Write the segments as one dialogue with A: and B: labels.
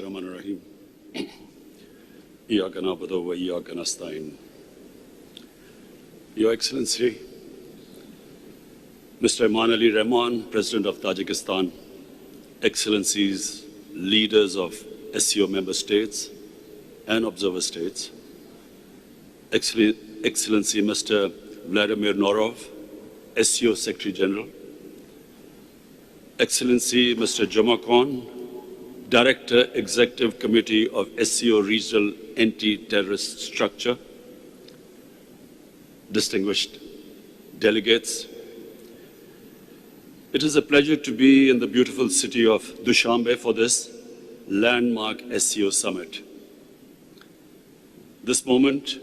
A: Bismillahirrahmanirrahim. Iyyaka na'budu wa iyyaka nasta'in. Your Excellency, Mr. Imran Ali Rahman, President of Tajikistan, Excellencies, leaders of SCO member states and observer states, Excellency Mr. Vladimir Norov, SCO Secretary General, Excellency Mr. Juma Khan, Director, Executive Committee of SCO Regional Anti-Terrorist Structure, distinguished delegates, it is a pleasure to be in the beautiful city of Dushanbe for this landmark SCO summit. This moment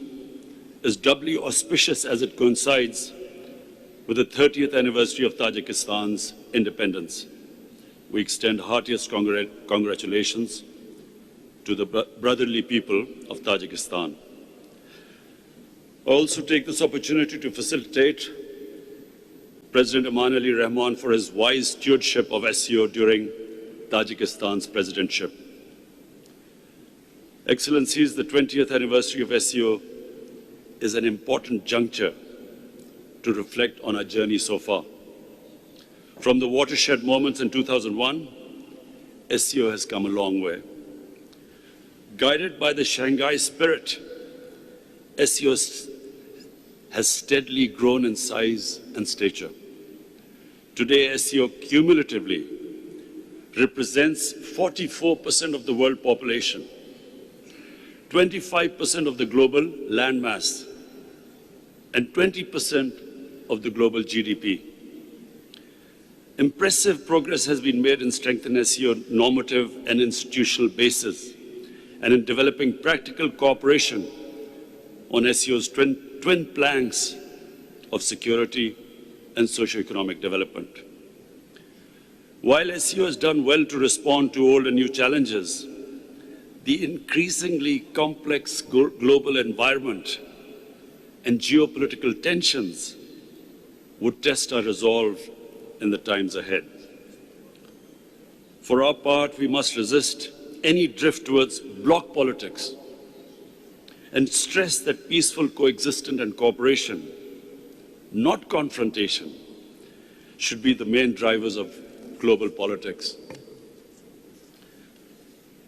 A: is doubly auspicious as it coincides with the 30th anniversary of Tajikistan's independence. We extend heartiest congratulations to the brotherly people of Tajikistan. I also take this opportunity to facilitate President Imran Ali Rahman for his wise stewardship of SCO during Tajikistan's presidentship. Excellencies, the 20th anniversary of SCO is an important juncture to reflect on our journey so far. From the watershed moments in 2001, SCO has come a long way. Guided by the Shanghai spirit, SCO has steadily grown in size and stature. Today, SCO cumulatively represents 44% of the world population, 25% of the global landmass, and 20% of the global GDP. Impressive progress has been made in strengthening SCO normative and institutional basis and in developing practical cooperation on SCO's twin planks of security and socio-economic development. While SCO has done well to respond to old and new challenges, the increasingly complex global environment and geopolitical tensions would test our resolve in the times ahead. For our part, we must resist any drift towards bloc politics and stress that peaceful coexistence and cooperation, not confrontation, should be the main drivers of global politics.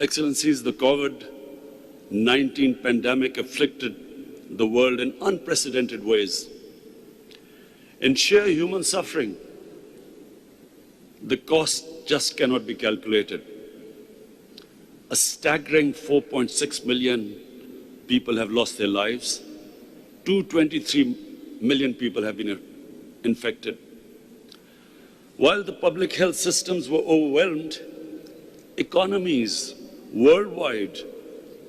A: Excellencies, the COVID-19 pandemic afflicted the world in unprecedented ways. In sheer human suffering, the cost just cannot be calculated. A staggering 4.6 million people have lost their lives. 223 million people have been infected. While the public health systems were overwhelmed, economies worldwide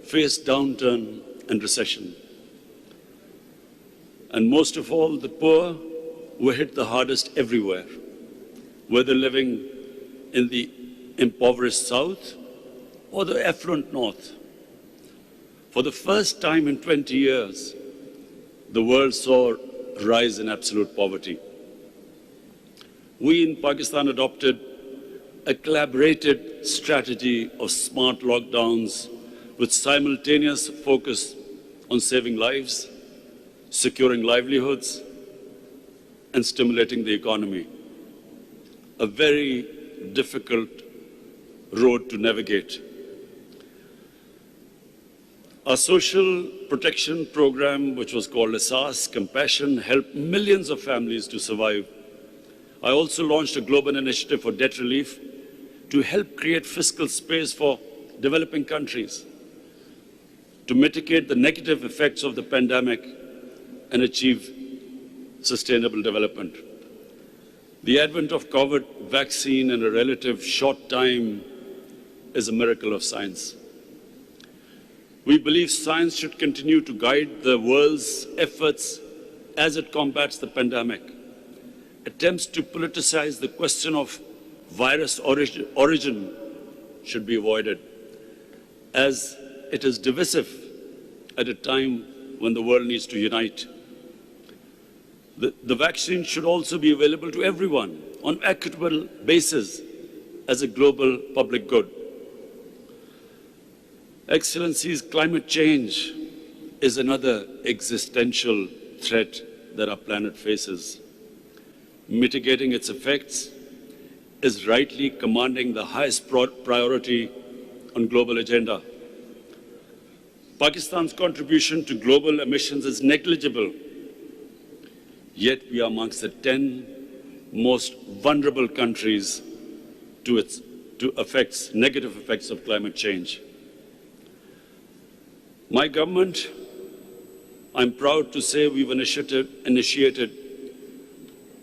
A: faced downturn and recession. And most of all, the poor were hit the hardest everywhere, whether living in the impoverished south or the affluent north. For the first time in 20 years, the world saw a rise in absolute poverty. We in Pakistan adopted a collaborated strategy of smart lockdowns with simultaneous focus on saving lives, securing livelihoods, and stimulating the economy. A very difficult road to navigate. Our social protection program, which was called SAS, Compassion, helped millions of families to survive. I also launched a global initiative for debt relief to help create fiscal space for developing countries, to mitigate the negative effects of the pandemic and achieve sustainable development. The advent of COVID vaccine in a relative short time is a miracle of science. We believe science should continue to guide the world's efforts as it combats the pandemic. Attempts to politicize the question of virus origin should be avoided, as it is divisive at a time when the world needs to unite. The vaccine should also be available to everyone on equitable basis as a global public good. Excellencies, climate change is another existential threat that our planet faces. Mitigating its effects is rightly commanding the highest priority on global agenda. Pakistan's contribution to global emissions is negligible, yet we are amongst the 10 most vulnerable countries to negative effects of climate change. My government, I'm proud to say we've initiated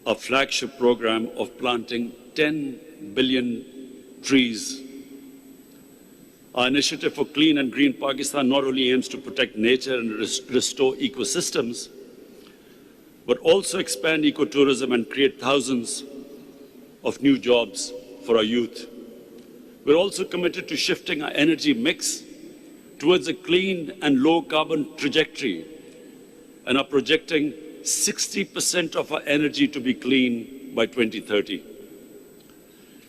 A: a flagship program of planting 10 billion trees. Our initiative for Clean and Green Pakistan not only aims to protect nature and restore ecosystems, but also expand ecotourism and create thousands of new jobs for our youth. We're also committed to shifting our energy mix towards a clean and low-carbon trajectory, and are projecting 60% of our energy to be clean by 2030.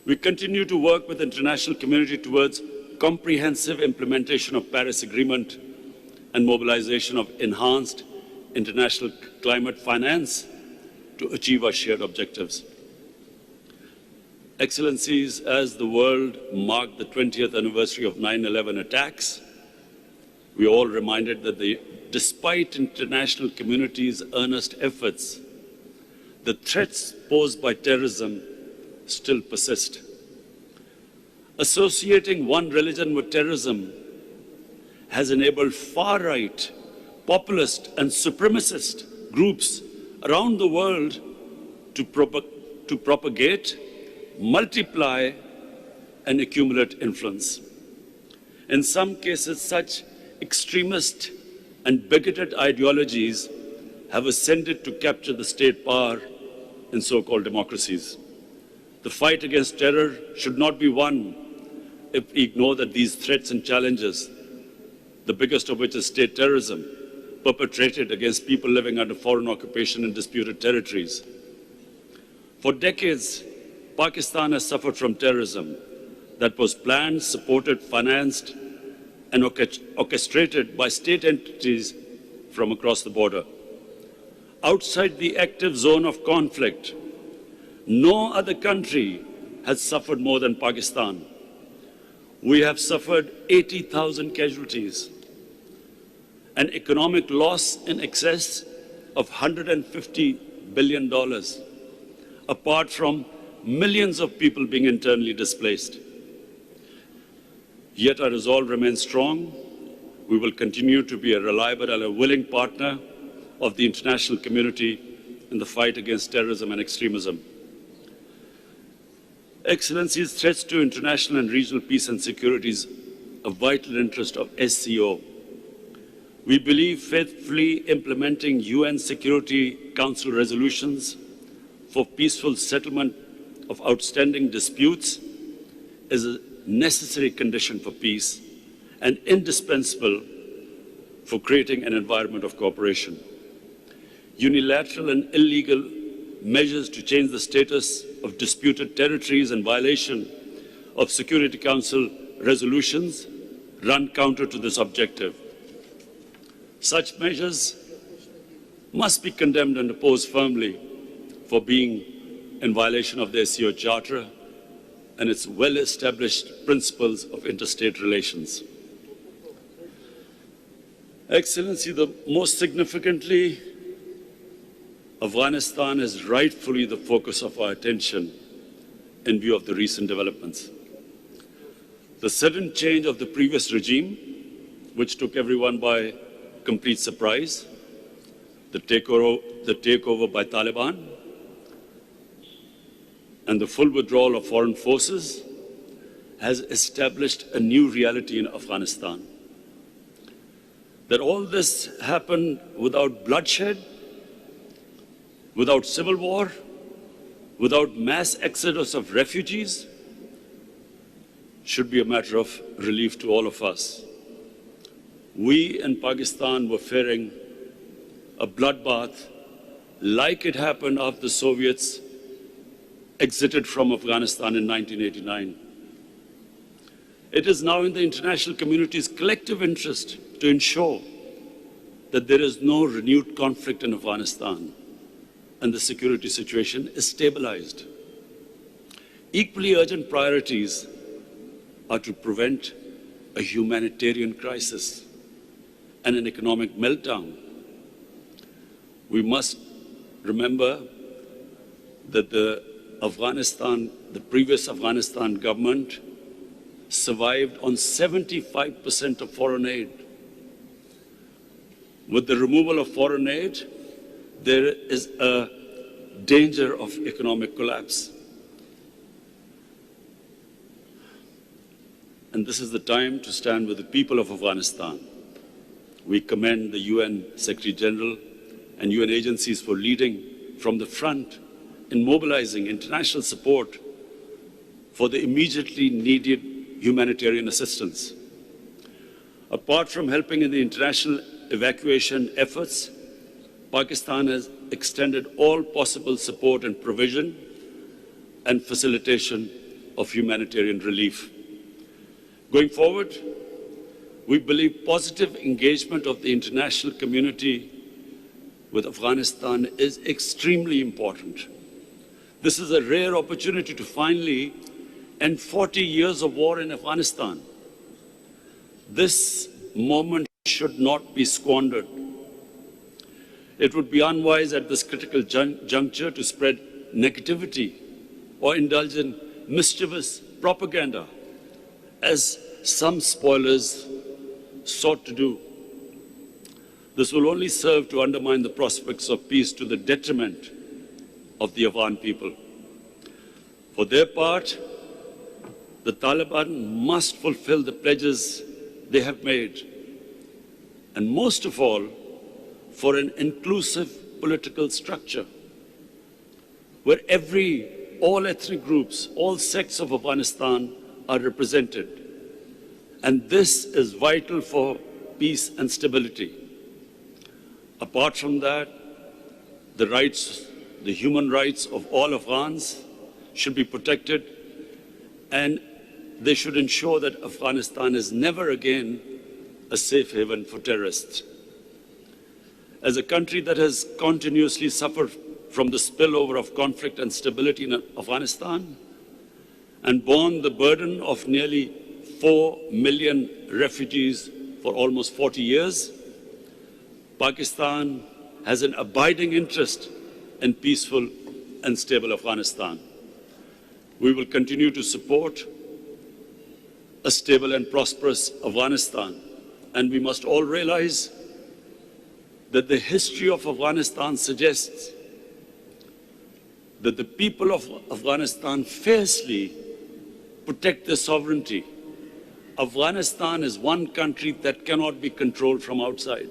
A: We continue to work with the international community towards comprehensive implementation of Paris Agreement and mobilization of enhanced international climate finance to achieve our shared objectives. Excellencies, as the world marked the 20th anniversary of 9/11 attacks, we are all reminded that despite international community's earnest efforts, the threats posed by terrorism still persist. Associating one religion with terrorism has enabled far-right, populist and supremacist groups around the world to propagate, multiply and accumulate influence. In some cases, such extremist and bigoted ideologies have ascended to capture the state power in so-called democracies. The fight against terror should not be won if we ignore that these threats and challenges, the biggest of which is state terrorism, perpetrated against people living under foreign occupation in disputed territories. For decades, Pakistan has suffered from terrorism that was planned, supported, financed, and orchestrated by state entities from across the border. Outside the active zone of conflict, no other country has suffered more than Pakistan. We have suffered 80,000 casualties, an economic loss in excess of $150 billion, apart from millions of people being internally displaced. Yet our resolve remains strong. We will continue to be a reliable and a willing partner of the international community in the fight against terrorism and extremism. Excellencies, threats to international and regional peace and security is a vital interest of SCO. We believe faithfully implementing UN Security Council resolutions for peaceful settlement of outstanding disputes is a necessary condition for peace and indispensable for creating an environment of cooperation. Unilateral and illegal measures to change the status of disputed territories in violation of Security Council resolutions run counter to this objective. Such measures must be condemned and opposed firmly for being in violation of the SCO Charter and its well-established principles of interstate relations. Excellency, most significantly, Afghanistan is rightfully the focus of our attention in view of the recent developments. The sudden change of the previous regime, which took everyone by complete surprise, the takeover by Taliban, and the full withdrawal of foreign forces has established a new reality in Afghanistan. That all this happened without bloodshed, without civil war, without mass exodus of refugees, should be a matter of relief to all of us. We in Pakistan were fearing a bloodbath like it happened after the Soviets exited from Afghanistan in 1989. It is now in the international community's collective interest to ensure that there is no renewed conflict in Afghanistan and the security situation is stabilized. Equally urgent priorities are to prevent a humanitarian crisis and an economic meltdown. We must remember that the previous Afghanistan government survived on 75% of foreign aid. With the removal of foreign aid, there is a danger of economic collapse. And this is the time to stand with the people of Afghanistan. We commend the UN Secretary General and UN agencies for leading from the front in mobilizing international support for the immediately needed humanitarian assistance. Apart from helping in the international evacuation efforts, Pakistan has extended all possible support and provision and facilitation of humanitarian relief. Going forward, we believe positive engagement of the international community with Afghanistan is extremely important. This is a rare opportunity to finally end 40 years of war in Afghanistan. This moment should not be squandered. It would be unwise at this critical juncture to spread negativity or indulge in mischievous propaganda, as some spoilers sought to do. This will only serve to undermine the prospects of peace to the detriment of the Afghan people. For their part, the Taliban must fulfill the pledges they have made, and most of all, for an inclusive political structure where all ethnic groups, all sects of Afghanistan are represented. And this is vital for peace and stability. Apart from that, the human rights of all Afghans should be protected, and they should ensure that Afghanistan is never again a safe haven for terrorists. As a country that has continuously suffered from the spillover of conflict and stability in Afghanistan and borne the burden of nearly 4 million refugees for almost 40 years, Pakistan has an abiding interest in peaceful and stable Afghanistan. We will continue to support a stable and prosperous Afghanistan, and we must all realize that the history of Afghanistan suggests that the people of Afghanistan fiercely protect their sovereignty. Afghanistan is one country that cannot be controlled from outside.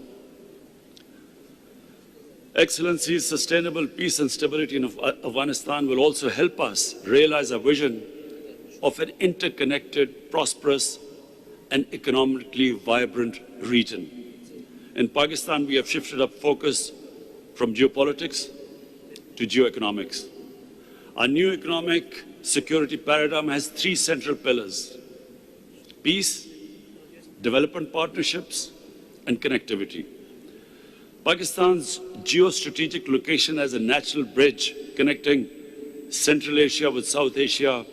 A: Excellencies, sustainable peace and stability in Afghanistan will also help us realize our vision of an interconnected, prosperous, and economically vibrant region. In Pakistan, we have shifted our focus from geopolitics to geoeconomics. Our new economic security paradigm has 3 central pillars: peace, development partnerships, and connectivity. Pakistan's geostrategic location as a natural bridge connecting Central Asia with South Asia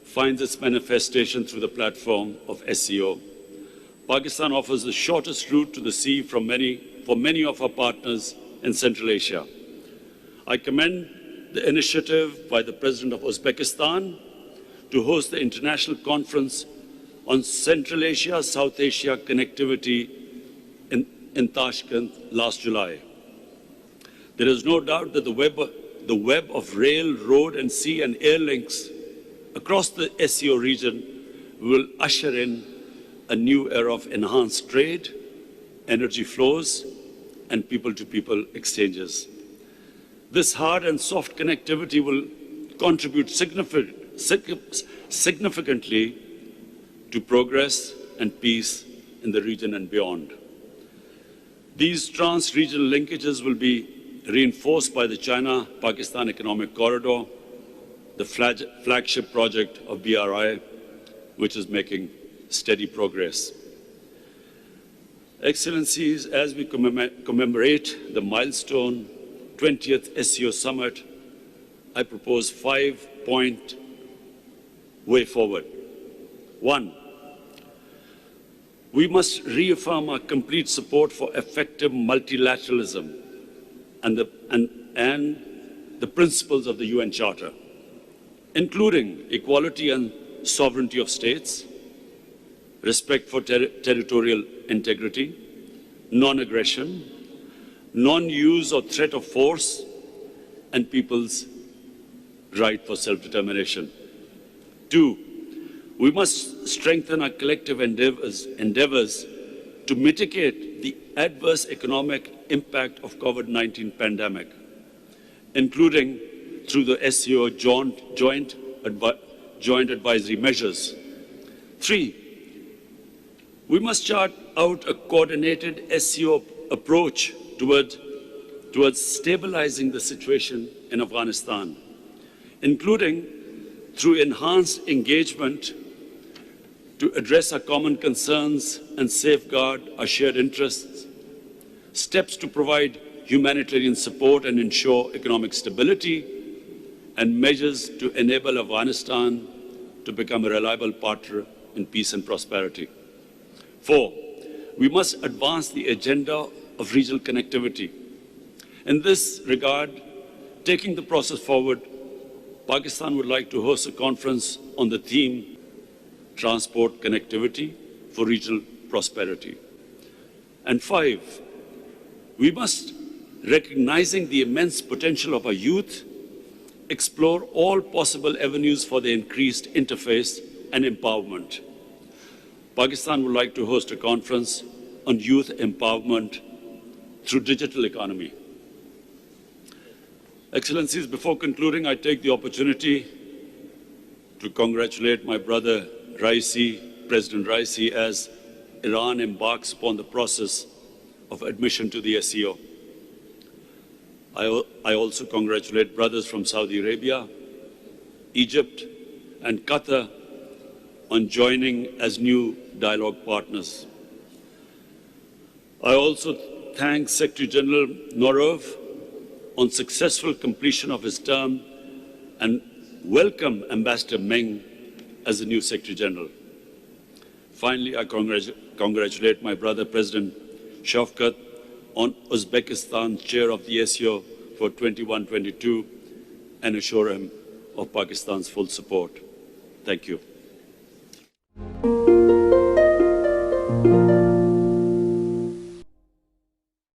A: finds its manifestation through the platform of SCO. Pakistan offers the shortest route to the sea for many of our partners in Central Asia. I commend the initiative by the President of Uzbekistan to host the International Conference on Central Asia, South Asia connectivity in Tashkent last July. There is no doubt that the web of rail, road, and sea and air links across the SCO region will usher in a new era of enhanced trade, energy flows, and people-to-people exchanges. This hard and soft connectivity will contribute significantly to progress and peace in the region and beyond. These trans-regional linkages will be reinforced by the China-Pakistan Economic Corridor, the flagship project of BRI, which is making steady progress. Excellencies, as we commemorate the milestone 20th SCO Summit, I propose 5-point way forward. 1, we must reaffirm our complete support for effective multilateralism and the principles of the UN Charter, including equality and sovereignty of states, respect for territorial integrity, non-aggression, non-use or threat of force, and people's right for self-determination. 2, we must strengthen our collective endeavors to mitigate the adverse economic impact of COVID-19 pandemic, including through the SCO joint advisory measures. 3, we must chart out a coordinated SCO approach towards stabilizing the situation in Afghanistan, including through enhanced engagement to address our common concerns and safeguard our shared interests, steps to provide humanitarian support and ensure economic stability, and measures to enable Afghanistan to become a reliable partner in peace and prosperity. 4, we must advance the agenda of regional connectivity. In this regard, taking the process forward, Pakistan would like to host a conference on the theme transport connectivity for regional prosperity. And 5, we must, recognizing the immense potential of our youth, explore all possible avenues for their increased interface and empowerment. Pakistan would like to host a conference on youth empowerment through digital economy. Excellencies, before concluding, I take the opportunity to congratulate my brother President Raisi, as Iran embarks upon the process of admission to the SCO. I also congratulate brothers from Saudi Arabia, Egypt, and Qatar on joining as new dialogue partners. I also thank Secretary General Norov on successful completion of his term and welcome Ambassador Meng as the new Secretary General. Finally, I congratulate my brother President Shafkat on Uzbekistan's chair of the SCO for 21-22 and assure him of Pakistan's full support. Thank you.